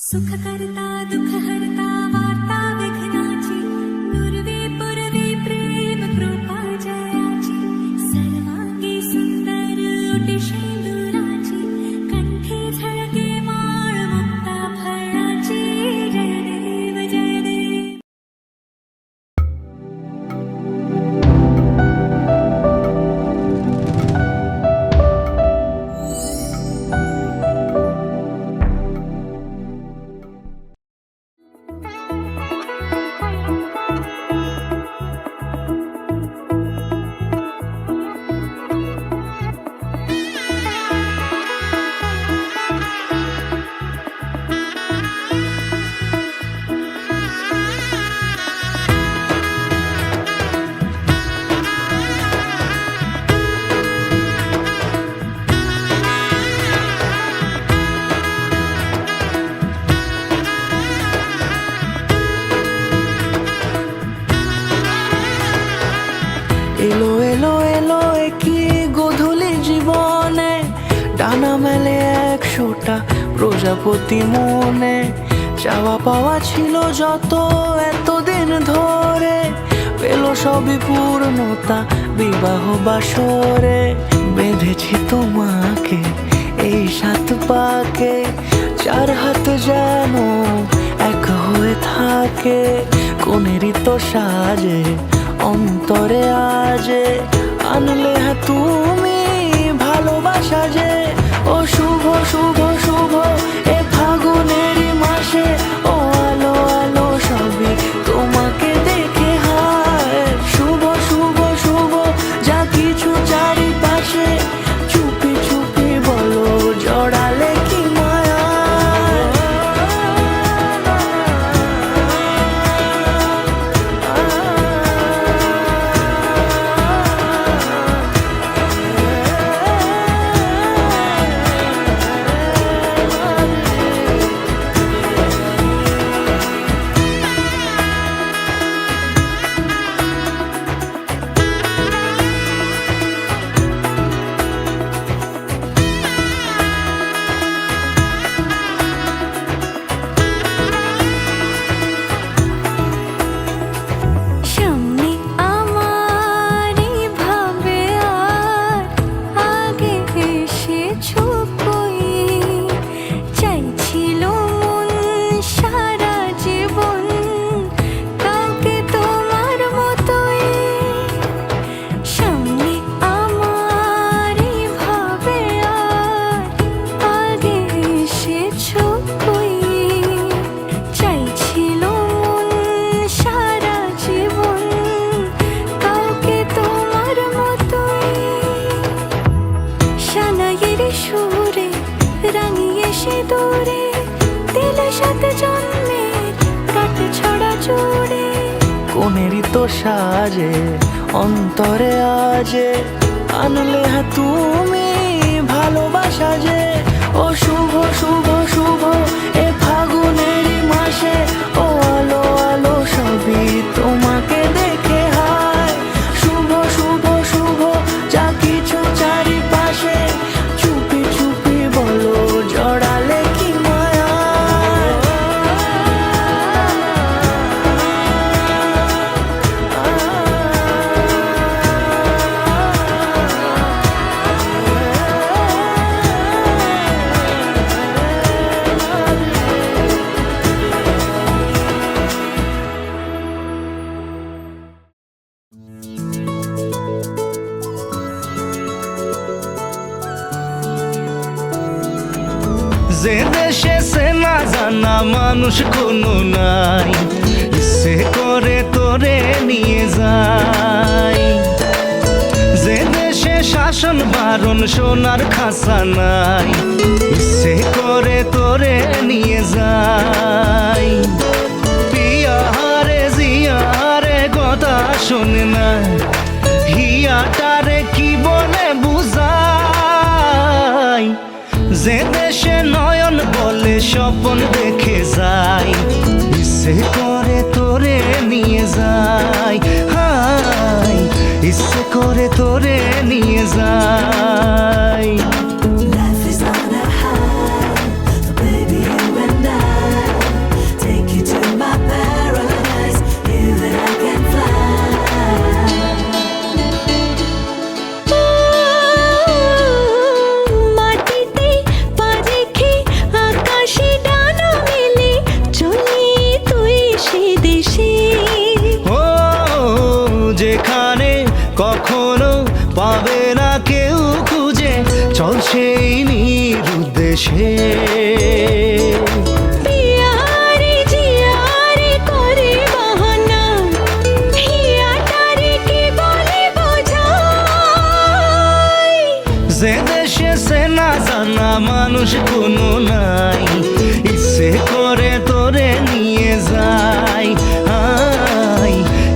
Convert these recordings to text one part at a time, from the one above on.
सुख करता दुख हरता वार्ता विघ्नाची पूर्वी पूर्वी प्रेम कृपा जयाची सर्वांगी सुंदर ओटी शेंदुराची कंठी झळके माळ मुक्ता फळाची जय देव जय देव। এলো এলো এলো কি গধূলি জীবনে ডানা মেলে 100টা প্রজাপতি মনে চাওয়া পাওয়া ছিল যত এতদিন ধরে পেল সবই পূর্ণতা বিবাহ বাসরে বেঁধেছি তোমাকে এই 7 পাকে 4 হাত যেন এক হয়ে থাকে কোনেরই তো সাজে অন্তরে আজে আনলে তুমি ভালোবাসা যে ও শুভ শুভ শুভ এ ফাগুনেরই মাসে ও আলো আলো সবই তোমাকে দেখে হায় শুভ শুভ শুভ যা কিছু চারিপাশে চুপি চুপি বলো জড়ালে কি মায়া সামনে আমারই ভাবে আর আগে এসেছো কই চাইছিল মন সারা জীবন কাউকে তোমার মতোই সামনে আমারই ভাবে আর আগে এসেছো কই চাইছিল মন সারা জীবন কাউকে তোমার মতোই সানাইয়ের সুরে রাঙিয়ে সে দূরে দিলে 7 জন্মের কাট ছড়া জুড়ে কোনেরই তো সাজে অন্তরে আজে আনলে তুমি ভালোবাসা যে ও শুভ শুভ শুভ এ ফাগুনেরই মাসে ও আলো আলো সবই তোমাকে দেখে হায় শুভ শুভ শুভ যা কিছু চারিপাশে চুপি চুপি বলো জড়ালে কি মায়া যে দেশে সে না জানা মানুষ কোনো নাই সে করে তোরে নিয়ে যায় যে দেশে শাসন বারণ সোনার খাসা নাই সে করে তোরে নিয়ে যায় পিয়ারে জিয়ারে কথা শোনে না হিয়াটারে কি বলে বুঝায় যে দেশে নয়ন বলে স্বপন দেখে যায় ইচ্ছে করে তোরে নিয়ে যায় হায় ইচ্ছে করে তোরে নিয়ে যায় Life is on a high, baby, you and I মানুষ কোনো নাই, ইচ্ছে করে তোরে নিয়ে যাই,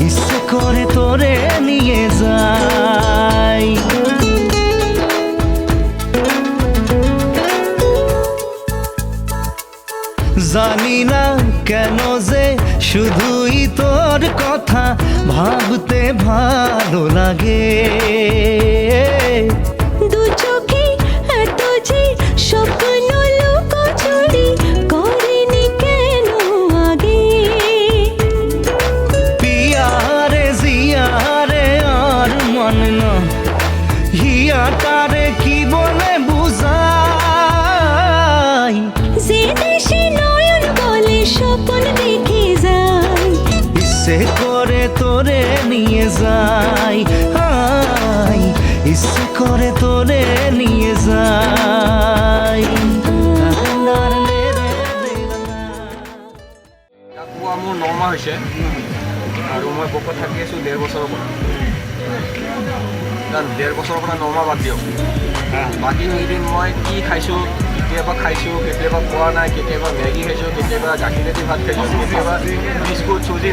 ইচ্ছে করে তোরে নিয়ে যাই। জানি না কেন যে শুধুই তোর কথা ভাবতে ভালো লাগে। দু চোখে এত যে স্বপ্ন লুকোচুরি করিনি কেন আগে। পিয়ারে জিয়ারে আর মন না হিয়া তারে কি বলে বুঝাই। যে দেশে নয়ন বলে স্বপ্ন দেখে যাই, ইচ্ছে করে তোরে নিয়ে যাই, ইচ্ছে করে তোরে নিয়ে যাই। কোৱা মোৰ 9 মাহ হৈছে আৰু মই ভোকত থাকি আছোঁ 1.5 বছৰৰ পৰা। 1.5 বছৰৰ পৰা 9 মাহ বাদ দিয়ক, বাকী কেইদিন মই কি খাইছোঁ, কেতিয়াবা খাইছোঁ, কেতিয়াবা খোৱা নাই, কেতিয়াবা মেগী খাইছোঁ, কেতিয়াবা গাখীৰেদি ভাত খাইছোঁ, কেতিয়াবা বিস্কুট চুজি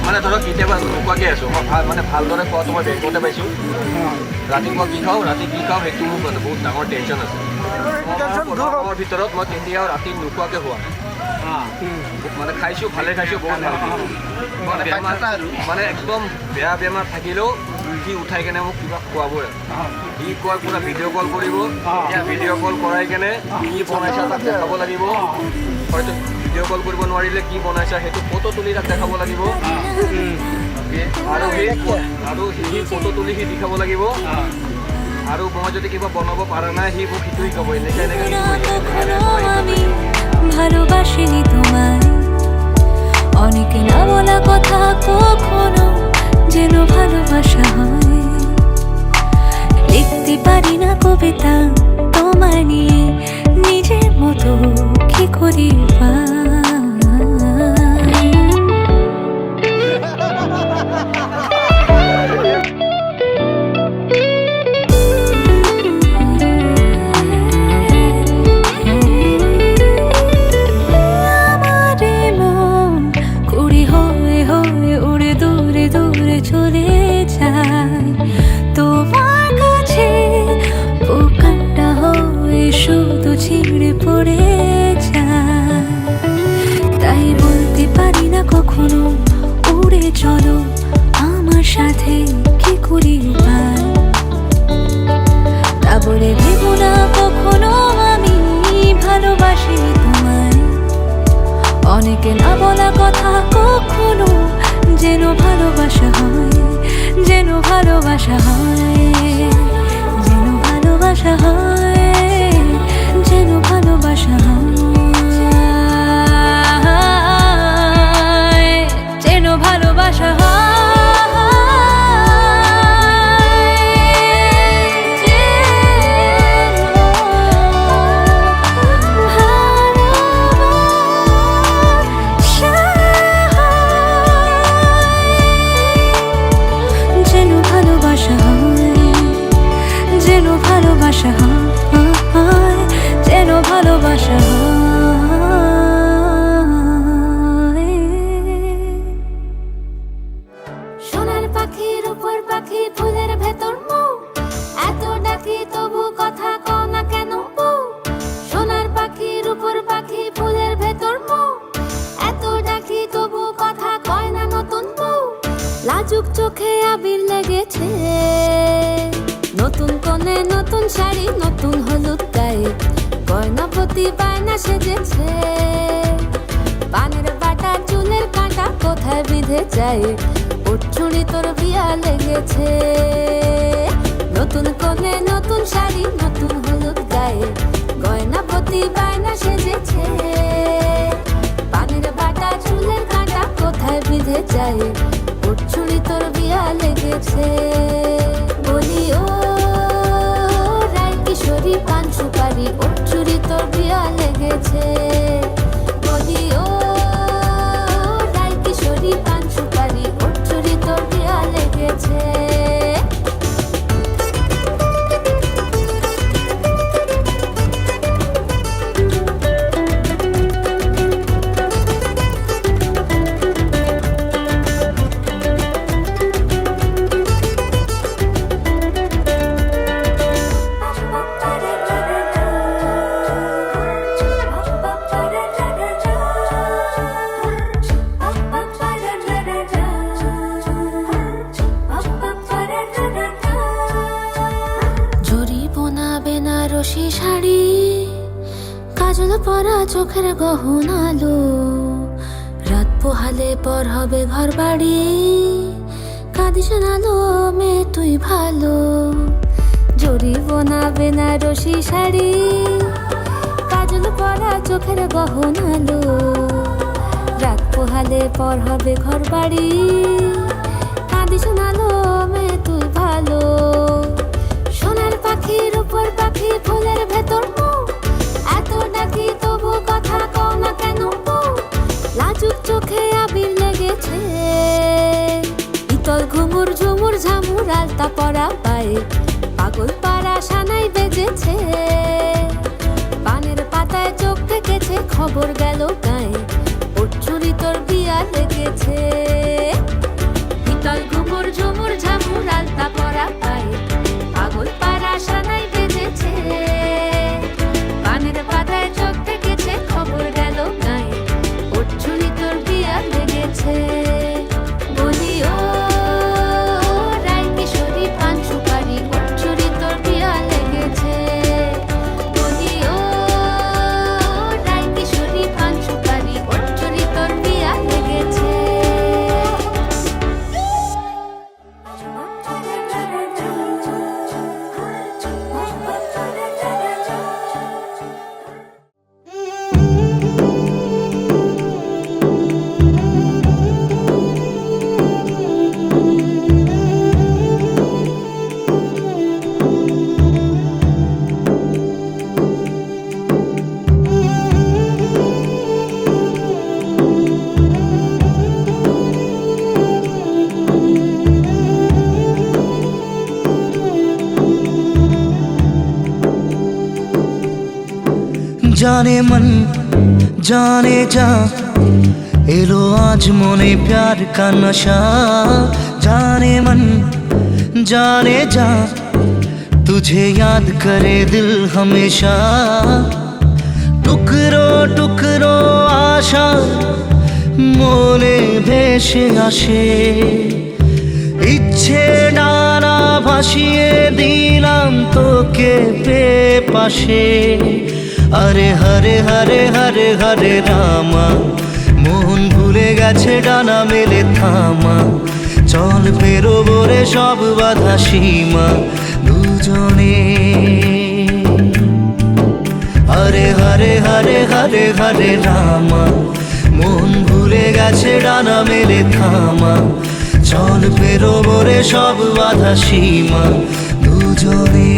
মানে ধৰক কেতিয়াবা নোখোৱাকৈ আছোঁ। মই মানে ভালদৰে খোৱাটো মই বেংকতে পাইছোঁ। ৰাতিপুৱা কি খাওঁ, ৰাতি কি খাওঁ সেইটো মোৰ বহুত ডাঙৰ টেনশ্যন আছে। মোৰ ভিতৰত মই কেতিয়াও ৰাতি নোখোৱাকৈ হোৱা নাই, মানে খাইছোঁ, ভালে খাইছোঁ, বহুত ভাল মানে একদম বেয়া বেমাৰ থাকিলেও সি উঠাই কেনে মোক কিবা খোৱাবই। সি কয় পুৰা ভিডিঅ' কল কৰিব, ভিডিঅ' কল কৰাই কেনে কি বনাইছা তাক দেখাব লাগিব। হয়তো ভিডিঅ' কল কৰিব নোৱাৰিলে কি বনাইছা সেইটো ফটো তুলি তাক দেখাব লাগিব, আৰু সি ফটো তুলি সি দেখাব লাগিব। আৰু মই যদি কিবা বনাব পৰা নাই সি মোক সিটো শিকাব। এনেকৈ আমি ভালোবাসিনি তোমায়, অনেকে না বলা কথা কখনো যেন ভালোবাসা হয়। লিখতে পারি না কবিতা তোমায় নিয়ে, নিজের মতো কি করি চলে যায় তোমার কাছে, পোকাটা হয়ে শুধু ছিঁড়ে পড়ে যায়। তাই বলতে পারি না কখনো উড়ে চলো আমার সাথে কি করি উপায়। তা বলে দেব না কখনো আমি ভালোবাসি তোমায়, অনেকে না বলা কথা কখনো যেন ভালোবাসা হয়, যেন ভালোবাসা হয়, যেন ভালোবাসা হয়, যেন ভালোবাসা হয়, যেন ভালোবাসা হয়। ভালোবাসা হয়, যেন ভালোবাসা হয়। সোনার পাখির উপর পাখি ফুলের ভেতর মুখ, এত ডাকি তবু কথা কও না কেন বউ। সোনার পাখির উপর পাখি ফুলের ভেতর মুখ, এত ডাকি তবু কথা কয় না নতুন বউ। লাজুক চোখে আবির লেগেছে, নতুন কোণে নতুন শাড়ি, নতুন হলুদ গায়ে, গয়না প্রতি বায়না সেজেছে। পানের বাটা চুলের কাঁটা কোথায় বিঁধে যায়, ওর চুড়ি তোর বিয়া লেগেছে। নতুন কোণে নতুন শাড়ি, নতুন হলুদ গায়ে, গয়না প্রতি বায়না সেজেছে। পানের বাটা চুলের কাঁটা কোথায় বিঁধে যায়, ওর চুড়ি তোর বিয়া লেগেছে। বলি ও কিশোরী পান সুপারি, ওর চুরি তোর বিয়া লেগেছে। বলি ও রায় কিশোরী পান সুপারি, ওর চুরি তোর বিয়া লেগেছে। পরা চোখের গহনালো, রাত পোহালে পর হবে ঘর বাড়ি। কাঁদিস নালো মেয়ে তুই ভালো, জড়িব না বেনারসি শাড়ি। কাজল পরা চোখের গহনালো, রাত পোহালে পর হবে ঘর বাড়ি। কাঁদিস নালো মেয়ে তুই ভালো। সোনার পাখির উপর পাখি ফুলের ভেতর মৌ, এত ডাকি তবু কথা কও না কেন বউ? লাজুক চোখে আবির লেগেছে, ইতল ঘুমুর ঝুমুর ঝামুর আলতা পরা পায়ে, পাগল পাড়া সানাই বেজেছে। পানের পাতায় চোখ থেকেছে, খবর গেল গায়ে, ওর চুরি তোর বিয়া লেগেছে। ইতল ঘুমুর ঝুমুর ঝামুর আলতা পরা পায়ে, পাগল পাড়া সানাই বেজেছে। পানের পাতায় চোখ থেকেছে, খবর গেল গায়ে, ওর চুরি তোর বিয়া লেগেছে। বলি ও রায় কিশোরী পান সুপারি, ওর চুরি তোর বিয়া লেগেছে। বলি ও রায় কিশোরী পান সুপারি, ওর চুরি তোর বিয়া লেগেছে। जाने मन जाने जा, एलो आज मोने प्यार का नशा। जाने मन जाने जा, तुझे याद करे दिल हमेशा। टुकरो टुकरो आशा मोने भेसे आशे, इच्छे डाना भासिए दिलाम तोके बेपाशे। अरे हरे हरे हरे हरे रामा, মন ভুলে গেছে ডানা মেলে থামা। চল পেরোবো রে সব বাধা সীমা দুজনে। হরে হরে হরে হরে হরে রামা, মন ভুলে গেছে ডানা মেলে থামা। চল পেরোবো রে সব বাধা সীমা দুজনে।